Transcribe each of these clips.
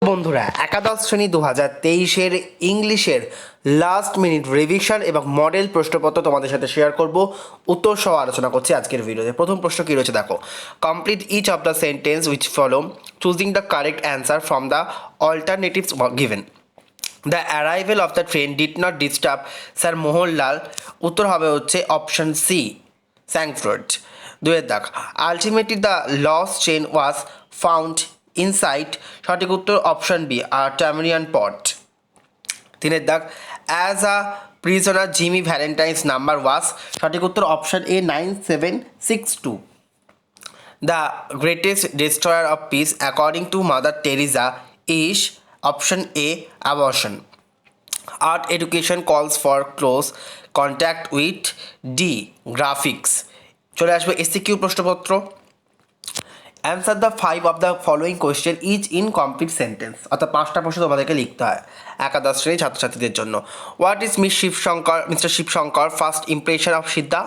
বন্ধুরা একাদশ শ্রেণী 2023-এর ইংলিশের লাস্ট মিনিট রিভিশন এবং মডেল প্রশ্নপত্র তোমাদের সাথে শেয়ার করব, উত্তর সহ আলোচনা করছি আজকের ভিডিওতে। প্রথম প্রশ্ন কী রয়েছে দেখো, complete each of the sentence which follow choosing the correct answer from the alternatives given. The arrival of the train did not disturb sir Mohanlal. উত্তর হবে হচ্ছে অপশন সি, স্যাংফোর্ড। দুয়ের দাগ, ultimately the lost chain was found inside. সঠিক উত্তর option B, tamarind pot. তিনের দাগ, as a prisoner Jimmy Valentine's number was. সঠিক উত্তর option A 9762। The greatest destroyer of peace according to mother Teresa is option A abortion. Art education কলস for close contact with D graphics. চলে আসবে SCQ প্রশ্নপত্র। Answer the 5 of the following question is in complete sentence. অর্থাৎ 5টা প্রশ্ন তোমাদেরকে লিখতে হয় একাদশ শ্রেণীর ছাত্রছাত্রীদের জন্য। What is mister Shivshankar first impression of Siddha?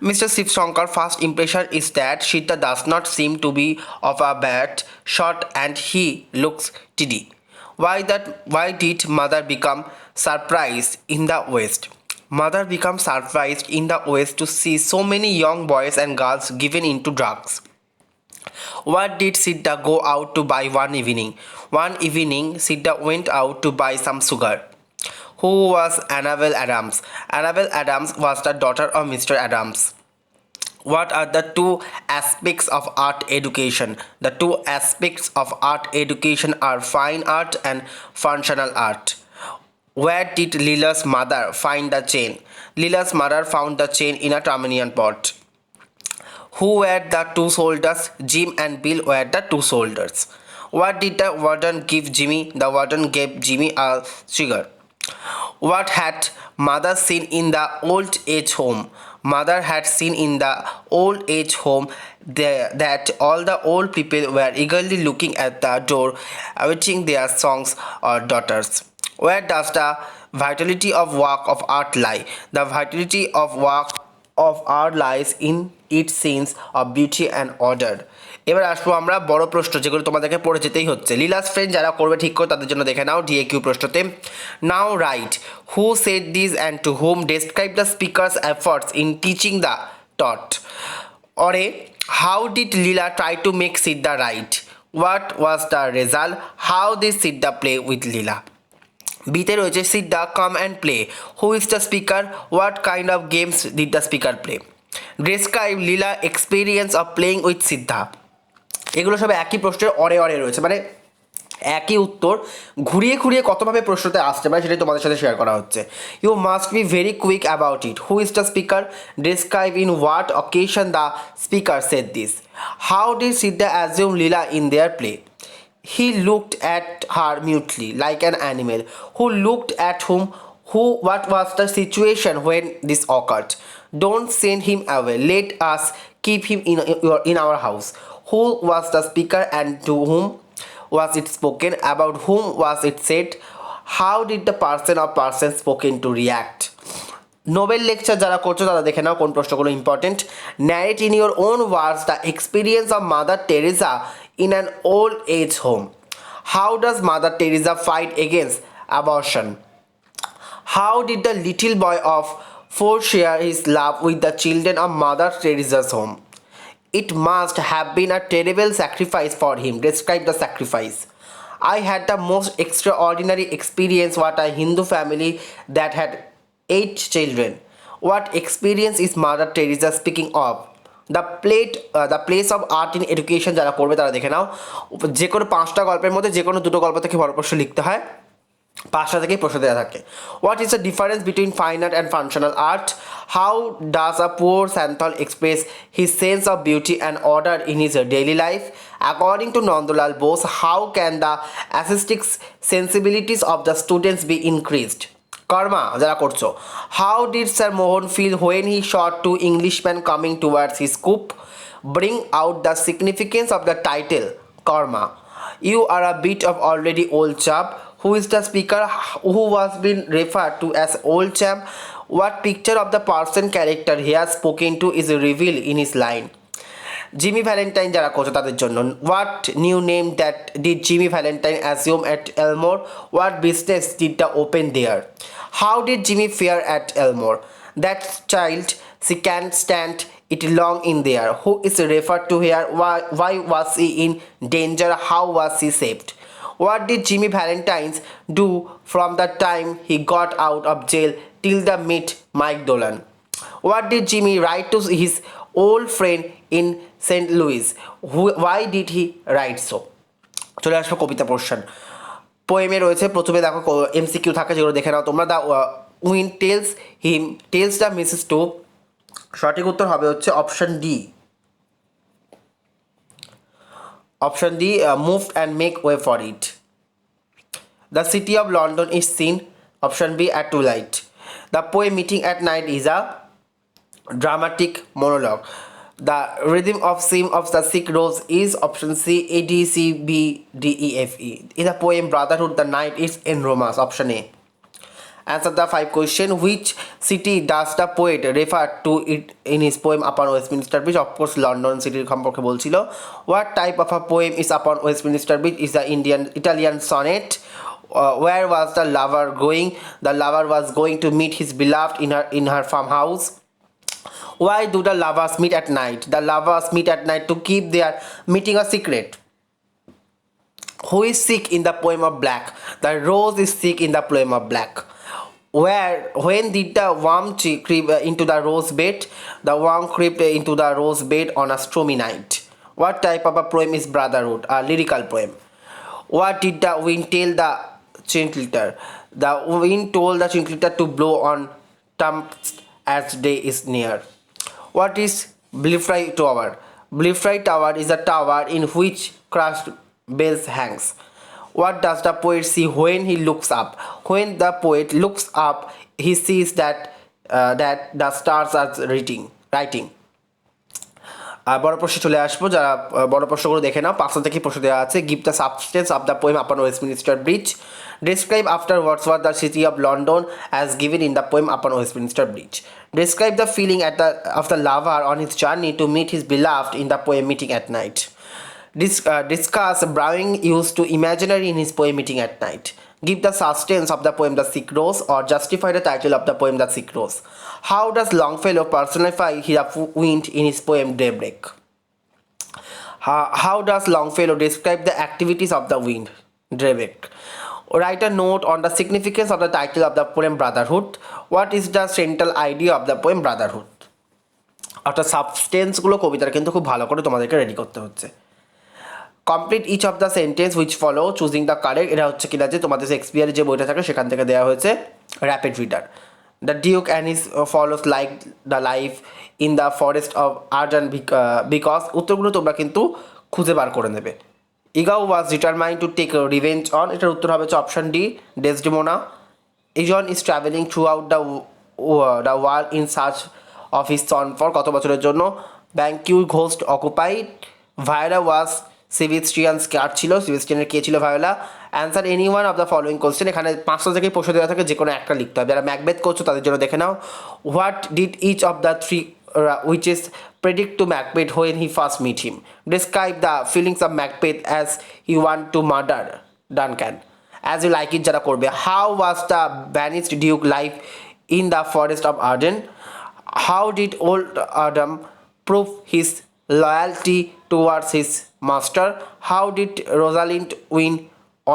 Mr. Shivshankar first impression is that Siddha does not seem to be of a bad sort and he looks tiddy. Why did mother become surprised in the West? Mother became surprised in the West to see so many young boys and girls given into drugs. What did Siddha go out to buy one evening? One evening, Siddha went out to buy some sugar. Who was Annabel Adams? Annabel Adams was the daughter of Mr. Adams. What are the two aspects of art education? The two aspects of art education are fine art and functional art. Where did Leela's mother find the chain? Leela's mother found the chain in a Tamanian pot. Who were the two soldiers? Jim and Bill were the two soldiers. What did the warden give Jimmy? The warden gave Jimmy a cigar. What had mother seen in the old age home? Mother had seen in the old age home that all the old people were eagerly looking at the door, awaiting their sons or daughters. Where does the vitality of work of art lie? The vitality of work of art lies in its sense of beauty and order. এবার আসবো আমরা বড় প্রশ্ন, যেগুলো তোমাদেরকে পড়ে যেতেই হচ্ছে। লীলাস ফ্রেন্ড যারা করবে ঠিক করে তাদের জন্য দেখে নাও ডিএকিউ প্রশ্নতে। Now right who said this and to whom describe the speaker's efforts in teaching the tot. Or how did Leela try to make Siddha right? What was the result? How did Siddha play with Leela? বিতে রয়েছে Siddha come and play. Who is the speaker? What kind of games did the speaker play? Describe Leela experience of playing with Siddha. এগুলো সব একই প্রশ্নের অরে রয়েছে, মানে একই উত্তর ঘুরিয়ে ঘুরিয়ে কতভাবে প্রশ্নতে আসতে পারে সেটাই তোমাদের সাথে শেয়ার করা হচ্ছে। You must be very quick about it. Who is the speaker? Describe in what occasion the speaker said this. How did Siddha assume Leela in their play? He looked at her mutely, like an animal. Who looked at whom? What was the situation when this occurred? Don't send him away. Let us keep him in our house. Who was the speaker and to whom was it spoken? About whom was it said? How did the person or persons spoken to react? Nobel lecture যারা করছো তারা দেখে নাও কোন প্রশ্নগুলো important. Narrate in your own words the experience of mother Teresa in an old age home. How does Mother Teresa fight against abortion? How did the little boy of 4 share his love with the children of Mother Teresa's home? It must have been a terrible sacrifice for him. Describe the sacrifice. I had the most extraordinary experience. What a Hindu family that had 8 children. What experience is Mother Teresa speaking of? The place of art in education যারা করবে তারা দেখে নাও, যে কোনো 5টা গল্পের মধ্যে যে কোনো 2টো গল্প থেকে বড় প্রশ্ন লিখতে হয়, 5টা থেকেই প্রশ্ন দেওয়া থাকে। What is the difference between fine art and functional art? How does a poor Santhal express his sense of beauty and order in his daily life? According to Nandalal Bose, how can the aesthetic sensibilities of the students be increased? Karma যারা করছো, how did Sir Mohan feel when he shot two Englishman coming towards his coupe? Bring out the significance of the title. Karma you R a bit of already old chap. Who is the speaker who was been referred to as old champ? What picture of the person character he has spoken to is reveal in his line? Jimmy Valentine যারা করছো তাদের জন্য, what new name that did Jimmy Valentine assume at Elmore, what business did the open there, how did Jimmy fare at Elmore, that child she can't stand it long in there, who is referred to here, why was he in danger, how was he saved, what did Jimmy Valentine do from the time he got out of jail till the meet Mike Dolan, what did Jimmy write to his old friend in St. Louis, why did he write so? চলে আসবো কবিতা portion. পোয়েমে রয়েছে প্রথমে দেখো MCQ থাকে যেগুলো দেখে নাও তোমরা। The wind tells the misses to, সঠিক উত্তর হবে হচ্ছে option D. Option D, move and make way for it. The city of London is seen, option B, at twilight. The poem meeting at night is a dramatic monologue. The rhythm of seam of the sick rose is option C, A D C B D E F E. In the poem Brotherhood, the night is in romance, option A. Answer the 5 question. Which city does the poet refer to it in his poem Upon Westminster Bridge? Of course, London city সম্পর্কে বলছিল। What type of a poem is Upon Westminster Bridge? Is the Italian sonnet. Where was the lover going? The lover was going to meet his beloved in her farmhouse. Why do the lovers meet at night? The lovers meet at night to keep their meeting a secret. Who is sick in the poem of Black? The rose is sick in the poem of Black. When did the worm creep into the rose bed? The worm crept into the rose bed on a stormy night. What type of a poem is Brotherhood? A lyrical poem. What did the wind tell the chinchilla? The wind told the chinchilla to blow on trumps as day is near. What is Belfry Tower? Belfry Tower is a tower in which crushed bells hangs. What does the poet see when he looks up? When the poet looks up, he sees that the stars are writing. বড় প্রশ্ন চলে আসবো, যারা বড় প্রশ্নগুলো দেখে নাও। 5টা থেকে প্রশ্ন দেওয়া আছে। Give the substance of the poem upon Westminster Bridge, describe after Wordsworth the city of London as given in the poem upon Westminster Bridge, describe the feeling of the lover on his journey to meet his beloved in the poem meeting at night, discuss Browning used to imaginary in his poem meeting at night, give the substance of the poem The Sick Rose, or justify the title of the poem The Sick Rose. How does Longfellow personify the wind in his poem Daybreak? How does Longfellow describe the activities of the wind? Daybreak. Write a note on the significance of the title of the poem Brotherhood. What is the central idea of the poem Brotherhood? অর্থাৎ সাবস্টেন্সগুলো কবিতার কিন্তু খুব ভালো করে তোমাদেরকে ready করতে হচ্ছে। Complete each of the sentence which follow choosing the correct. এটা হচ্ছে কিনা যে তোমাদের শেক্সপিয়ারের যে বইটা থাকে সেখান থেকে দেওয়া হয়েছে rapid reader. The duke and his follows like the life in the forest of Arden because. উত্তরগুলো তোমরা কিন্তু খুঁজে বার করে নেবে। Iago was determined to take revenge on, এটার উত্তর হবে option D, Desdemona. Aegeon is travelling throughout the world in search of his son for, কত বছরের জন্য? Banquo ghost occupied. Viola was Sebastian's কার ছিল, সেবেস্টিয়ানের কে ছিল? Viola. Answer any one of the following question. এখানে 5টা থেকেই প্রশ্ন দেওয়া থাকে, যে কোনো একটা লিখতে হবে। যারা ম্যাকবেথ করছো তাদের জন্য দেখে নাও। What did each of the three witches predict to Macbeth when he first meet him? Describe the feelings of Macbeth as he want to murder Duncan. As you like it যারা করবে। How was the banished duke life in the forest of Arden? How did old Adam prove his loyalty towards his master? How did Rosalind win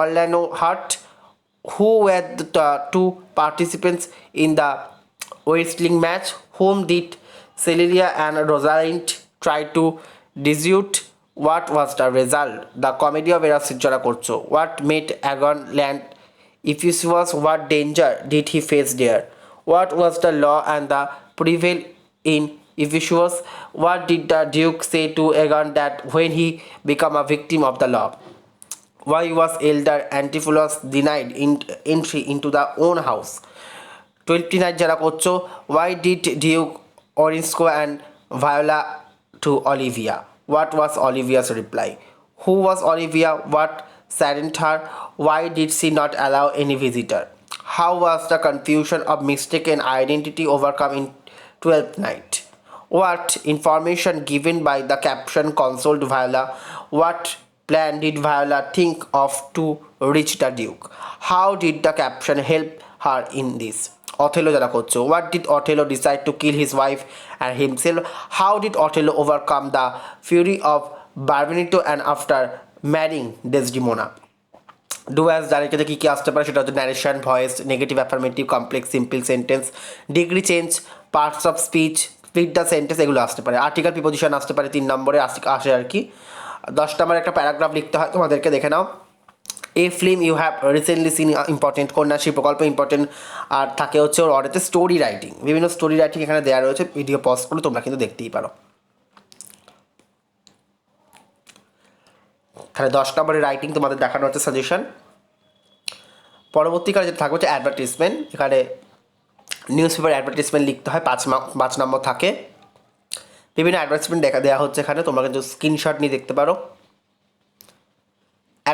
Orlando Hart? Who were the two participants in the wrestling match? Whom did Cecilia and Rosalind tried to dissuade? What was the result? The comedy of errors যারা করছো। What made Aegon land Ephesus? What danger did he face there? What was the law and the prevail in Ephesus? What did the Duke say to Aegon that when he became a victim of the law? Why was elder Antipholus denied entry into the own house? 29 যারা করছো। Why did Duke Orisco and Viola to Olivia? What was Olivia's reply? Who was Olivia? What saddened her? Why did she not allow any visitor? How was the confusion of mistaken identity overcome in 12th night? What information given by the caption consoled Viola? What plan did Viola think of to reach the Duke? How did the caption help her in this? Othello যারা করছো, what did Othello decide to kill his wife and himself? How did Othello overcome the fury of Barbenito and after marrying Desdemona? Do as ডাইরেক্টরে কী কী আসতে পারে সেটা হচ্ছে narration, voice, negative, affirmative, complex, simple sentence, degree change, parts of speech, speed the sentence, এগুলো আসতে পারে। আর্টিকেল প্রিপোজিশন আসতে পারে 3 নম্বরে আসে আর কি। 10 নম্বরে একটা প্যারাগ্রাফ লিখতে হয় তোমাদেরকে, দেখে নাও। A film you have recently seen important, Kanyashree প্রকল্প ইম্পর্টেন্ট। আর থাকে হচ্ছে ওর অর্ডারে স্টোরি রাইটিং, বিভিন্ন স্টোরি রাইটিং এখানে দেওয়া রয়েছে, ভিডিও পজ করে তোমরা কিন্তু দেখতেই পারো। এখানে 10 নম্বরের রাইটিং তোমাদের দেখানো হচ্ছে সাজেশন। পরবর্তীকালে যেটা থাকবে হচ্ছে অ্যাডভার্টিসমেন্ট। এখানে নিউজ পেপার অ্যাডভার্টিসমেন্ট লিখতে হয়, 5 নম্বর থাকে। বিভিন্ন অ্যাডভার্টিসমেন্ট দেওয়া হচ্ছে এখানে, তোমরা কিন্তু স্ক্রিনশট নিয়ে দেখতে পারো।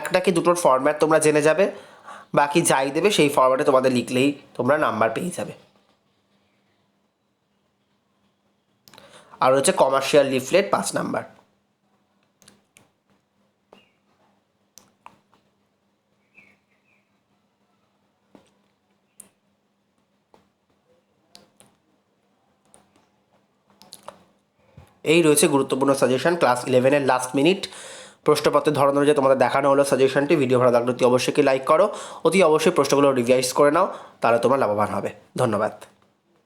একটা কি দুটোর ফরম্যাট তোমরা জেনে যাবে, বাকি যাই দেবে সেই ফরম্যাটে তোমাদের লিখলেই তোমরা নাম্বার পেয়ে যাবে। আর হচ্ছে কমার্শিয়াল লিফলেট 5 নাম্বার। এই রয়েছে গুরুত্বপূর্ণ সাজেশন ক্লাস 11-এর লাস্ট মিনিট প্রশ্নপত্রের ধরন অনুযায়ী তোমাদের দেখানো হলো সাজেশনটি। ভিডিও ভালো লাগলে অতি অবশ্যই লাইক করো, অতি অবশ্যই প্রশ্নগুলো রিভাইজ করে নাও, তাহলে তোমরা লাভবান হবে। ধন্যবাদ।